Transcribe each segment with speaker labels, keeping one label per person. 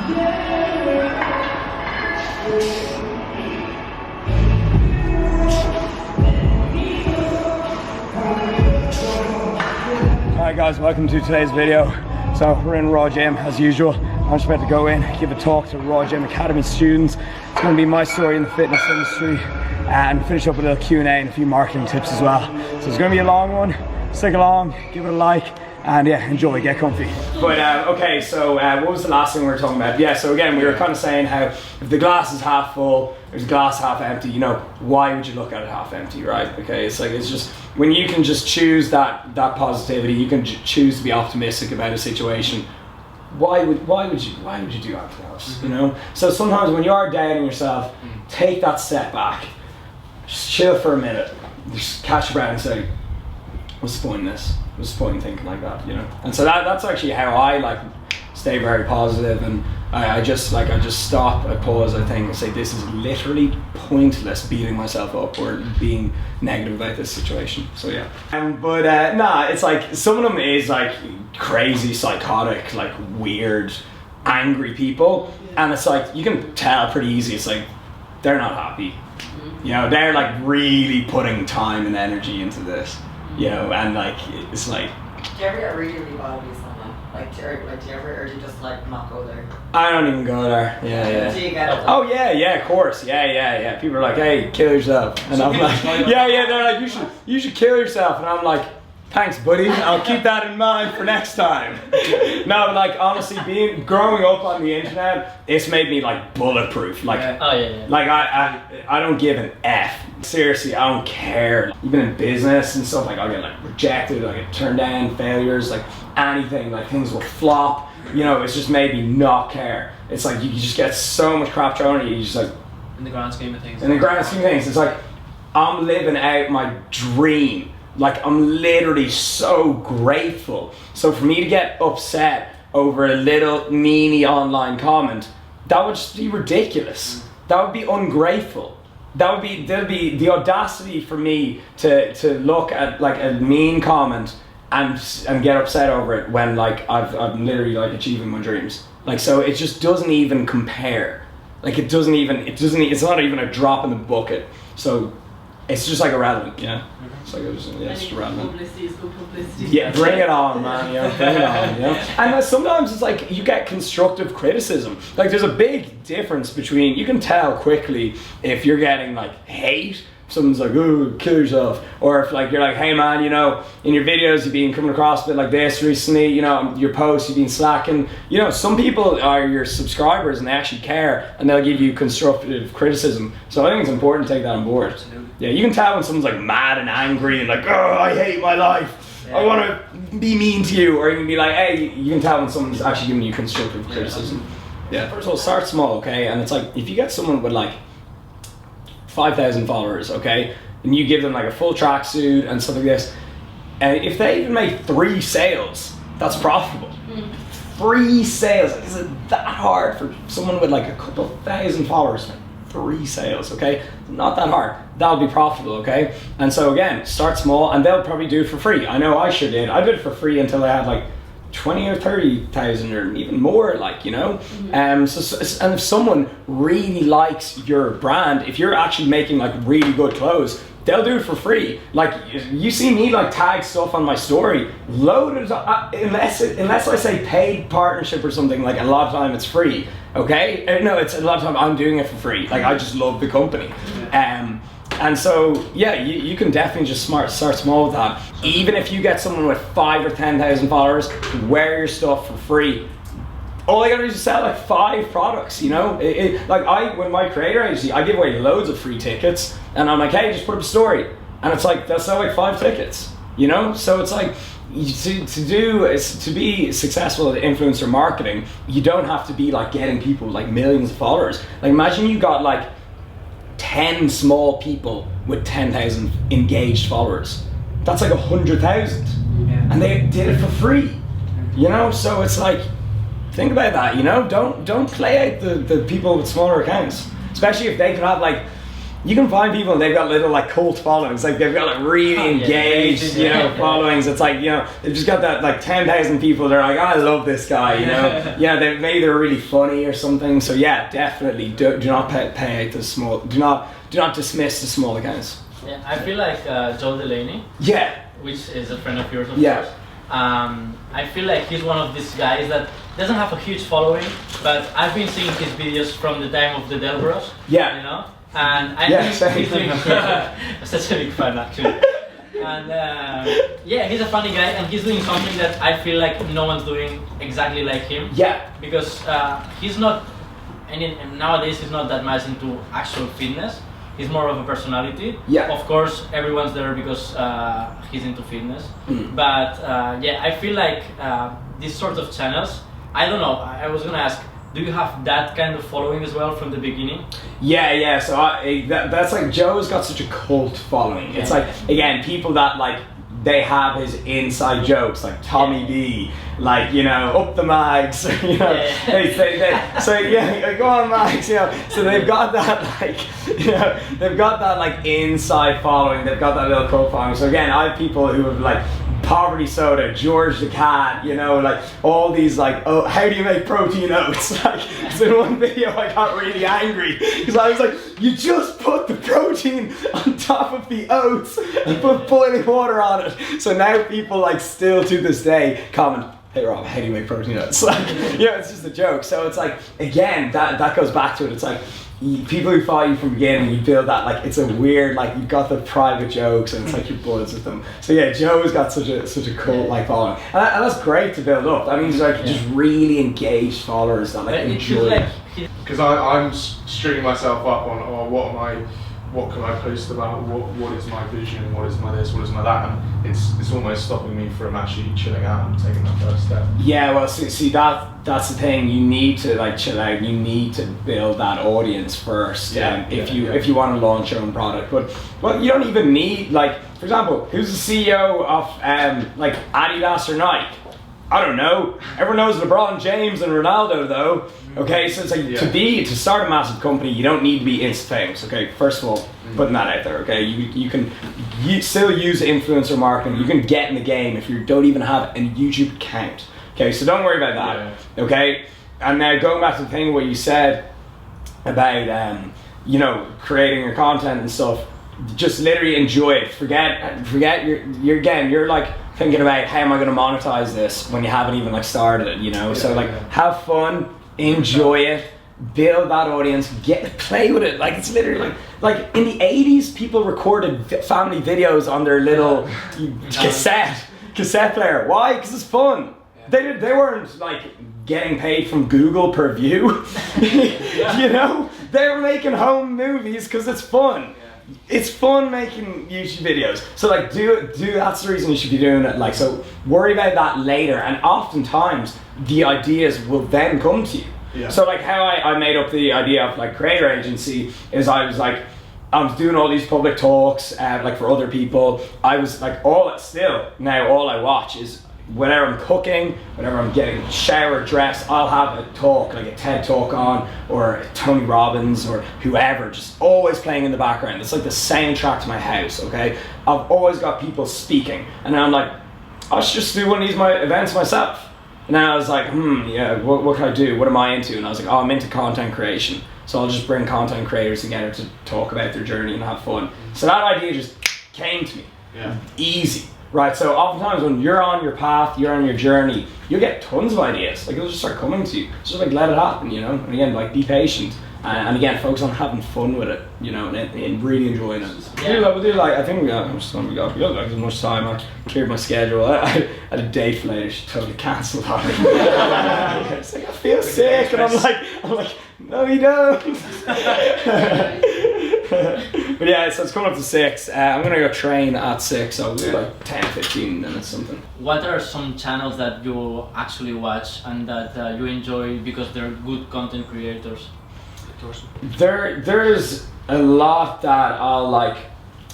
Speaker 1: Alright guys, welcome to today's video. So we're in Raw Gym as usual. I'm just about to go in, give a talk to Raw Gym Academy students. It's going to be my story in the fitness industry and finish up with a little Q&A and a few marketing tips as well. So it's going to be a long one. Stick along, give it a like, and yeah, enjoy, get comfy. But okay, so what was the last thing we were talking about? Yeah, so again, we were kind of saying how if the glass is half full, there's a glass half empty, you know, why would you look at it half empty, right? Okay, it's like, it's just, when you can just choose that positivity, you can choose to be optimistic about a situation, why would you do anything else, you know? So sometimes when you are doubting yourself, take that step back, just chill for a minute, just catch your breath and say, what's the point in this? What's the point in thinking like that, you know? And so that's actually how I like stay very positive, and I just stop, I pause, I think, and say, this is literally pointless beating myself up or being negative about this situation. So yeah. But nah, it's like, some of them is like crazy, psychotic, like weird, angry people, and it's like, you can tell pretty easy, it's like, they're not happy. You know, they're like really putting time and energy into this, you know, and like, it's like...
Speaker 2: Do you ever get really bothered with someone? Like, do you ever, or do you just like not go there?
Speaker 1: I don't even go there. Yeah.
Speaker 2: Do you get it?
Speaker 1: Oh yeah, of course. Yeah. People are like, hey, kill yourself. And I'm like, yeah, they're like, you should kill yourself. And I'm like, thanks, buddy. I'll keep that in mind for next time. No, but like, honestly, growing up on the internet, it's made me like bulletproof. Like, like I don't give an F. Seriously, I don't care. Even in business and stuff, like I'll get like rejected, I get turned down, failures, like anything, like things will flop. You know, it's just made me not care. It's like you just get so much crap thrown at you. You just like,
Speaker 3: in the grand scheme of things.
Speaker 1: In the grand scheme of things, it's like I'm living out my dream. Like, I'm literally so grateful. So for me to get upset over a little meanie online comment, that would just be ridiculous. That would be ungrateful. There'd be the audacity for me to look at like a mean comment and get upset over it when like I'm literally like achieving my dreams. Like, so it just doesn't even compare. Like it's not even a drop in the bucket. So it's just like irrelevant, you know? It's like, it's just irrelevant.
Speaker 4: Publicity is good publicity.
Speaker 1: Yeah, bring it on, man, you know, bring it on, you know? And sometimes it's like, you get constructive criticism. Like, there's a big difference between, you can tell quickly if you're getting like hate, someone's like, oh, kill yourself. Or if like, you're like, hey man, you know, in your videos you've been coming across a bit like this recently, you know, your posts, you've been slacking. You know, some people are your subscribers and they actually care and they'll give you constructive criticism. So I think it's important to take that on board.
Speaker 3: Absolutely.
Speaker 1: Yeah, you can tell when someone's like mad and angry and like, oh, I hate my life. I want to be mean to you. Or you can be like, hey, you can tell when someone's actually giving you constructive criticism. Yeah, first of all, start small, okay? And it's like, if you get someone with like 5,000 followers, okay, and you give them like a full tracksuit and stuff like this, and if they even make 3 sales, that's profitable. 3 sales, is it that hard for someone with like a couple thousand followers to make 3 sales, okay? Not that hard. That'll be profitable, okay? And so again, start small, and they'll probably do it for free. I know I sure did. I did it for free until I had like 20 or 30,000 or even more, like, you know? And if someone really likes your brand, if you're actually making like really good clothes, they'll do it for free. Like, you see me like tag stuff on my story, loaded, unless I say paid partnership or something, like a lot of time it's free, okay? No, it's a lot of time I'm doing it for free. Like, I just love the company. And so, yeah, you can definitely just start small with that. Even if you get someone with 5 or 10,000 followers to wear your stuff for free, all I gotta do is sell like 5 products, you know? When my creator agency, I give away loads of free tickets, and I'm like, hey, just put up a story. And it's like, they'll sell like 5 tickets, you know? So it's like, to be successful at influencer marketing, you don't have to be like getting people like millions of followers. Like, imagine you got like 10 small people with 10,000 engaged followers. That's like 100,000, and they did it for free, you know? So it's like, think about that, you know? Don't play out the people with smaller accounts, especially if they can have like you can find people and they've got little like cult followings, like they've got like really engaged, you know, followings. It's like, you know, they've just got that like 10,000 people. They're like, I love this guy, you know. Yeah, maybe they're really funny or something. So yeah, definitely do not pay out the small. Do not dismiss the small accounts.
Speaker 3: Yeah, I feel like Joe Delaney.
Speaker 1: Yeah.
Speaker 3: Which is a friend of yours, of course. I feel like he's one of these guys that doesn't have a huge following, but I've been seeing his videos from the time of the Del Bros.
Speaker 1: Yeah.
Speaker 3: You know. And I think he's doing such a big fan actually. And yeah, he's a funny guy, and he's doing something that I feel like no one's doing exactly like him.
Speaker 1: Yeah.
Speaker 3: Because he's not, and nowadays he's not that much into actual fitness. He's more of a personality.
Speaker 1: Yeah.
Speaker 3: Of course, everyone's there because he's into fitness. But yeah, I feel like these sorts of channels. I don't know. I was gonna ask. Do you have that kind of following as well from the beginning? Yeah.
Speaker 1: So that's like, Joe's got such a cult following. It's like, again, people that like, they have his inside jokes, like Tommy B, like, you know, up the mags, you know. So yeah, like, go on mags, you know. So they've got that like, you know, they've got that like inside following. They've got that little cult following. So again, I have people who have like Poverty Soda, George the Cat, you know, like all these like, oh, how do you make protein oats? Like, so in one video I got really angry because I was like, you just put the protein on top of the oats and put boiling water on it. So now people like still to this day comment, hey Rob, how do you make protein oats? Like, you know, it's just a joke. So it's like, again, that goes back to it. It's like, people who follow you from the beginning, you feel that like it's a weird, like you've got the private jokes and it's like you're buds with them. So yeah, Joe's got such a cool like following, and that's great to build up. That means like just really engaged followers that like enjoy it.
Speaker 4: Because I'm stringing myself up on, oh, what can I post about, what is my vision, what is my this, what is my that, and it's almost stopping me from actually chilling out and taking that first step.
Speaker 1: Yeah, well, see that's the thing. You need to like chill out. You need to build that audience first. If you want to launch your own product, but well, you don't even need, like, for example, who's the CEO of like Adidas or Nike? I don't know. Everyone knows LeBron James and Ronaldo, though. Okay, so it's like to start a massive company, you don't need to be insta famous. Okay, first of all, putting that out there. Okay, you can still use influencer marketing. You can get in the game if you don't even have a YouTube account. Okay, so don't worry about that. Yeah. Okay, and now going back to the thing what you said about you know, creating your content and stuff. Just literally enjoy it. Forget you're like thinking about how am I going to monetize this when you haven't even like started it, you know. So like have fun, enjoy it, build that audience, play with it. Like it's literally like in the 80s people recorded family videos on their little cassette player. Why? Because it's fun. They weren't like getting paid from Google per view. You know, they were making home movies because it's fun. It's fun making YouTube videos. So like do that's the reason you should be doing it. Like, so worry about that later, and oftentimes the ideas will then come to you. Yeah. So like how I made up the idea of like creator agency is I was doing all these public talks like for other people. I was like all I watch is whenever I'm cooking, whenever I'm getting showered, dressed, I'll have a talk, like a TED talk on, or Tony Robbins or whoever, just always playing in the background. It's like the soundtrack to my house, okay? I've always got people speaking, and then I'm like, I should just do one of these events myself. And then I was like, what can I do? What am I into? And I was like, I'm into content creation. So I'll just bring content creators together to talk about their journey and have fun. So that idea just came to me. Yeah. Easy. Right, so oftentimes when you're on your path, you're on your journey, you'll get tons of ideas. Like, it'll just start coming to you. Just like let it happen, you know. And again, like be patient, and again, focus on having fun with it, you know, and really enjoying it. Yeah. We do like I think we got how much time we got. We got like as much time. I cleared my schedule. I had a date for later. She totally cancelled on me. It's like I feel sick, and I'm like, no, you don't. But yeah, so it's coming up to 6. I'm gonna go train at 6, so I'll do like 10-15 minutes something.
Speaker 3: What are some channels that you actually watch and that you enjoy because they're good content creators?
Speaker 1: There's a lot that I'll like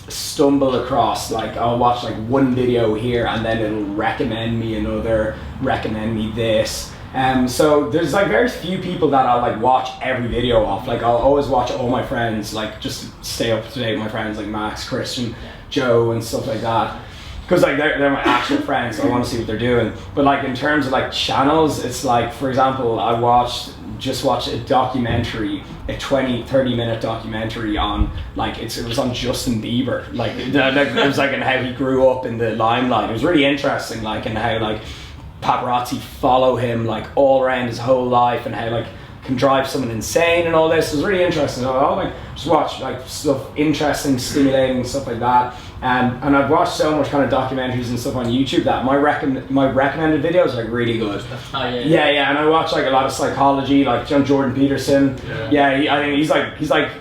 Speaker 1: stumble across. Like I'll watch like one video here and then it'll recommend me another, recommend me this. So there's like very few people that I'll like watch every video of. Like I'll always watch all my friends, like just to stay up to date with my friends like Max, Christian, Joe and stuff like that. Because like they're my actual friends, so I want to see what they're doing. But like in terms of like channels, it's like, for example, I just watched a documentary, a 20-30 minute documentary on like it was on Justin Bieber. Like it was like, and how he grew up in the limelight. It was really interesting, like, and how like paparazzi follow him like all around his whole life, and how like can drive someone insane and all this. It was really interesting. So I'll like just watch like stuff interesting, stimulating, stuff like that. And I've watched so much kind of documentaries and stuff on YouTube that my recommended videos are like really good. Yeah. And I watch like a lot of psychology, like Jordan Peterson. I think he's like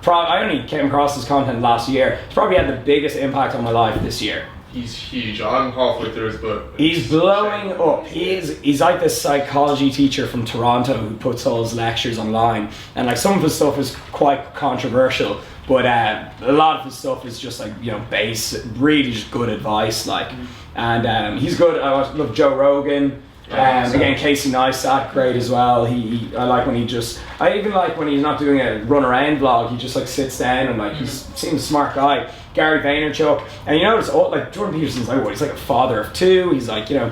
Speaker 1: I only came across his content last year. He's probably had the biggest impact on my life this year.
Speaker 4: He's huge. I'm halfway through his book.
Speaker 1: He's blowing up. He's like this psychology teacher from Toronto who puts all his lectures online, and like some of his stuff is quite controversial, but a lot of his stuff is just like, you know, really just good advice, like. And he's good. I love Joe Rogan. Again, Casey Neistat, great as well. I like when I even like when he's not doing a run around vlog. He just like sits down and like he seems a smart guy. Gary Vaynerchuk, and you notice all like Jordan Peterson's like he's like a father of two. He's like, you know,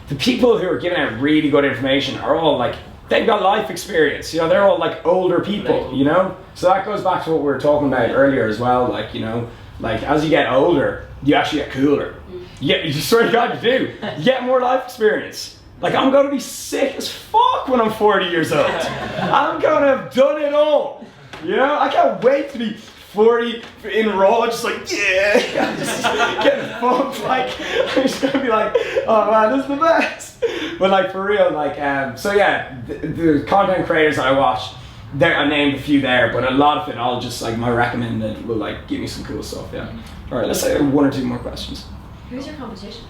Speaker 1: the people who are giving out really good information are all like, they've got life experience. You know, they're all like older people. You know, so that goes back to what we were talking about earlier as well. Like, you know, like as you get older, you actually get cooler. Yeah, you swear to God you do. You get more life experience. Like, I'm going to be sick as fuck when I'm 40 years old. I'm going to have done it all. You know, I can't wait to be 40 in Raw, just like, yeah, just getting fucked. Like, I'm just going to be like, oh man, this is the best. But like, for real, like, so yeah, the content creators I watch, I named a few there, but a lot of it, I'll just, like, my recommended will, like, give me some cool stuff, yeah. All right, let's say one or two more questions.
Speaker 5: Who's your competition?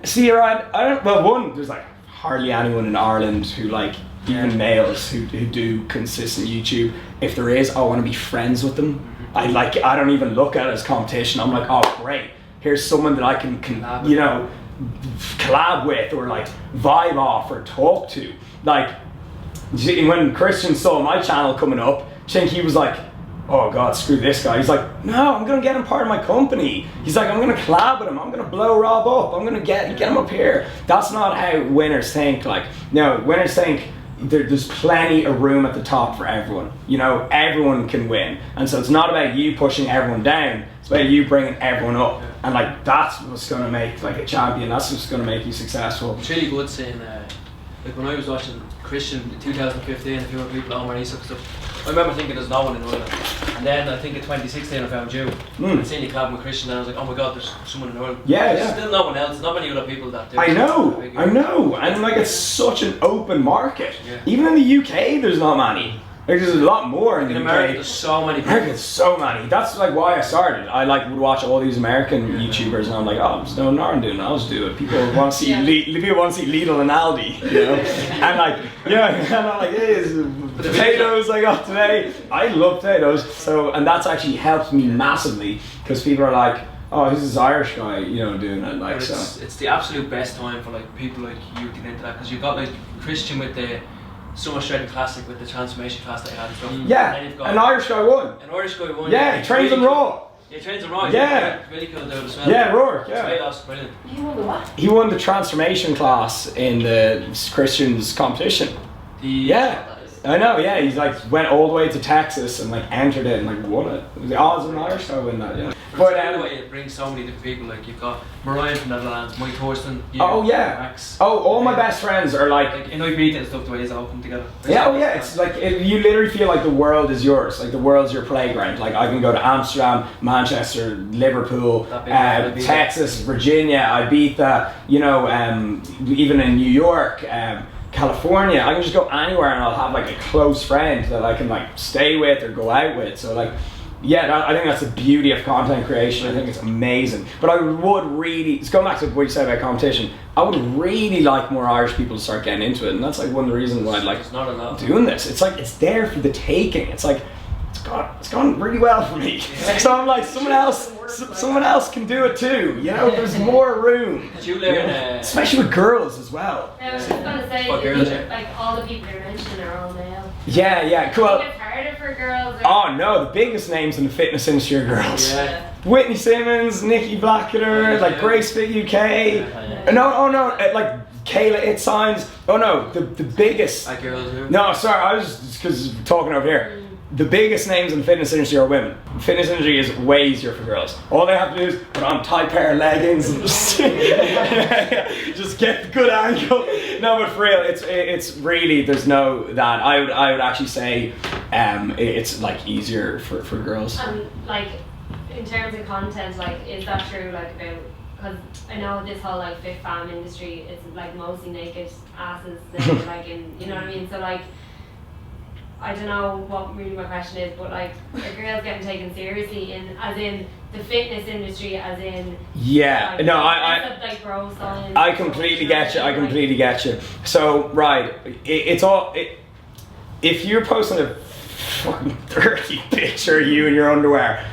Speaker 1: See, there's like hardly anyone in Ireland who like, even males who do consistent YouTube. If there is, I want to be friends with them. I don't even look at it as competition. I'm like, oh great, here's someone that I can you know, collab with or like vibe off or talk to. Like, when Christian saw my channel coming up, I think he was like, oh God, screw this guy. He's like, no, I'm gonna get him part of my company. He's like, I'm gonna collab with him. I'm gonna blow Rob up. I'm gonna get him up here. That's not how winners think. Like, no, winners think there's plenty of room at the top for everyone. You know, everyone can win. And so it's not about you pushing everyone down. It's about you bringing everyone up. And like, that's what's gonna make like a champion. That's what's gonna make you successful.
Speaker 6: It's really good saying, like when I was watching Christian in 2015, a few other people on and stuff, I remember thinking there's no one in Ireland. And then I think in 2016 I found you and seen you collab with Christian, and I was like, oh my God, there's someone in Ireland. There's still no one else, not many other people that do.
Speaker 1: I know, and like it's such an open market. Even in the UK there's not many. Like, there's a lot more in the UK.
Speaker 6: America, there's so many people.
Speaker 1: America's so many. That's like why I started. I like would watch all these American YouTubers, and I'm like, oh, there's no one doing it. I'll just do it. People want to see people want to see Lidl and Aldi, you know. And like, yeah, and I'm like, hey, potatoes I got today. I love potatoes. So, and that's actually helped me massively because people are like, oh, who's this Irish guy, you know, doing it, like, so.
Speaker 6: It's the absolute best time for like people like you to get into that, because you've got like Christian with the Summer Straight Classic with the transformation class that he had and stuff.
Speaker 1: Yeah,
Speaker 6: and
Speaker 1: an Irish guy won.
Speaker 6: An Irish guy won.
Speaker 1: Yeah, he trains
Speaker 6: really
Speaker 1: on Raw.
Speaker 6: Yeah, he trains on Raw.
Speaker 1: Yeah.
Speaker 6: Really cool dude as well.
Speaker 1: Yeah, Rourke, yeah.
Speaker 6: It's brilliant.
Speaker 5: He won the what?
Speaker 1: He won the transformation class in the Christian's competition. Yeah, I know, yeah, he's like went all the way to Texas and like entered it and like won it. The odds of an Irish guy win that, yeah.
Speaker 6: But anyway, it brings so many different people. Like you've got Mariah from Netherlands, Mike Thorsten.
Speaker 1: Oh yeah.
Speaker 6: Max.
Speaker 1: Oh, all my best friends are like
Speaker 6: in Ibiza and stuff. The way it's all come together.
Speaker 1: Yeah, oh yeah. It's like you literally feel like the world is yours. Like the world's your playground. Like I can go to Amsterdam, Manchester, Liverpool, Texas, Virginia, Ibiza. You know, even in New York. California, I can just go anywhere and I'll have like a close friend that I can like stay with or go out with. So like, yeah, I think that's the beauty of content creation. I think it's amazing. But I would really, it's going back to what you said about competition, I would really like more Irish people to start getting into it. And that's like one of the reasons why I like doing this. It's like, it's there for the taking. It's like, it's gone really well for me. So I'm like, someone else someone else can do it too. You know, there's more room.
Speaker 6: Did you learn?
Speaker 1: Especially with girls as well.
Speaker 7: I was just gonna say,
Speaker 6: What girls, yeah?
Speaker 7: like all the people you're mentioning are all male.
Speaker 1: Yeah, cool.
Speaker 7: I think it's harder for girls.
Speaker 1: Oh no, the biggest names in the fitness industry are girls.
Speaker 6: Yeah.
Speaker 1: Whitney Simmons, Nikki Blackketter, like Grace Fit UK. No, like Kayla It Signs. Oh no, the biggest.
Speaker 6: Like girls who?
Speaker 1: No, sorry, I was just because talking over here. The biggest names in the fitness industry are women. The fitness industry is way easier for girls. All they have to do is put on tight pair of leggings and just, just get the good angle. No, but for real, it's really, there's no that. I would actually say it's like easier for girls.
Speaker 7: And like in terms of content, like is that true? Like about, because I know this whole like fit fam industry, it's like mostly naked asses. Now, like in, you know what I mean? So like, I don't know what really my question is, but like, are girls getting taken seriously as in the fitness industry, as in?
Speaker 1: Yeah,
Speaker 7: like,
Speaker 1: no,
Speaker 7: like bro science.
Speaker 1: I completely get you. I completely get you. So right, it's all. If you're posting a fucking dirty picture of you in your underwear,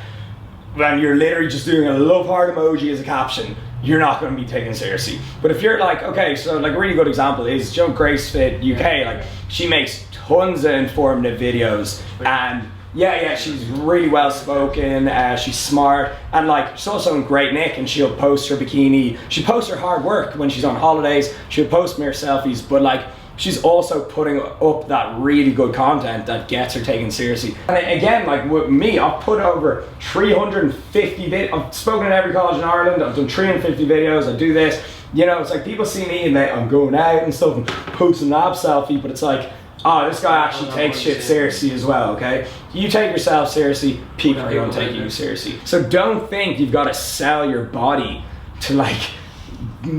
Speaker 1: when you're literally just doing a love heart emoji as a caption, you're not going to be taken seriously. But if you're like, okay, so like a really good example is Grace Fit UK. Like she makes tons of informative videos, and yeah, she's really well spoken. She's smart, and like she's also in great nick. And she'll post her bikini. She posts her hard work when she's on holidays. She'll post mere selfies, but like she's also putting up that really good content that gets her taken seriously. And again, like with me, I've put over 350 videos. I've spoken at every college in Ireland. I've done 350 videos. I do this. You know, it's like people see me and I'm going out and stuff and posting an ab selfie, but it's like, oh, this guy actually takes shit seriously as well, okay? You take yourself seriously, people are going to take you seriously. So don't think you've got to sell your body to like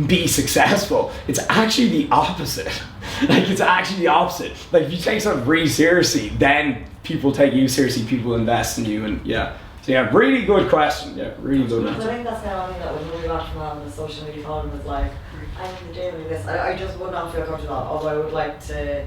Speaker 1: be successful. It's actually the opposite. Like it's actually the opposite. Like if you take something really seriously, then people take you seriously, people invest in you, and yeah. So yeah, really good question. Yeah, really good
Speaker 2: I
Speaker 1: answer.
Speaker 2: think that's kind of thing that when we got from on the social media forum is like, I'm in the gym and this. I just would not feel comfortable, although I would like to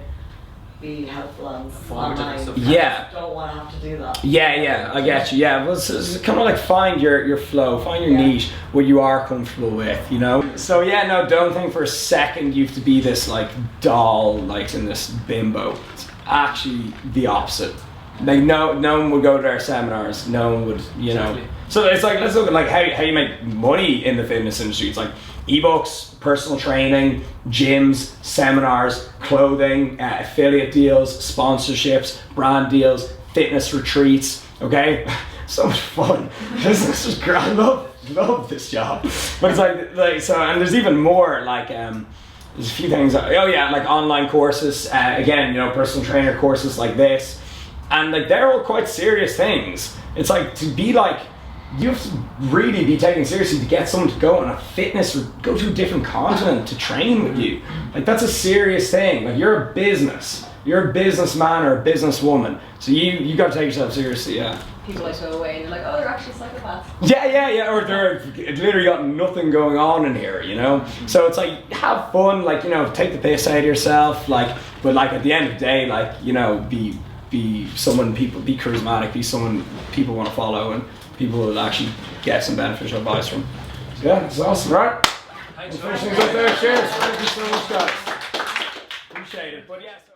Speaker 2: be helpful and online.
Speaker 6: Stuff.
Speaker 1: Yeah.
Speaker 2: I don't want to have to do that.
Speaker 1: Yeah, I get you. Yeah, well, it's kind of like find your flow, find your niche, what you are comfortable with, you know? So yeah, no, don't think for a second you have to be this like doll, like in this bimbo. It's actually the opposite. Like no one would go to our seminars, no one would, you know.
Speaker 6: Exactly.
Speaker 1: So it's like, let's look at like how you make money in the fitness industry. It's like ebooks, personal training, gyms, seminars, clothing, affiliate deals, sponsorships, brand deals, fitness retreats, okay? So much fun. This is great. I love this job. But it's like so, and there's even more like there's a few things. Oh yeah, like online courses. Again, you know, personal trainer courses like this, and like they're all quite serious things. It's like to be like, you have to really be taken seriously to get someone to go on a fitness or go to a different continent to train with you. Like that's a serious thing. Like you're a business. You're a businessman or a businesswoman. So you got to take yourself seriously, yeah.
Speaker 5: People like go away and you're like, oh, they're actually psychopaths.
Speaker 1: Yeah. Or they're literally got nothing going on in here, you know? So it's like, have fun, like, you know, take the piss out of yourself, like, but like at the end of the day, like, you know, be someone be charismatic, be someone people want to follow and people will actually get some beneficial advice from. So yeah, it's awesome, right?
Speaker 6: Thanks,
Speaker 1: We'll finish things up there. Cheers. Thank you so much, guys. Appreciate it. But yeah. So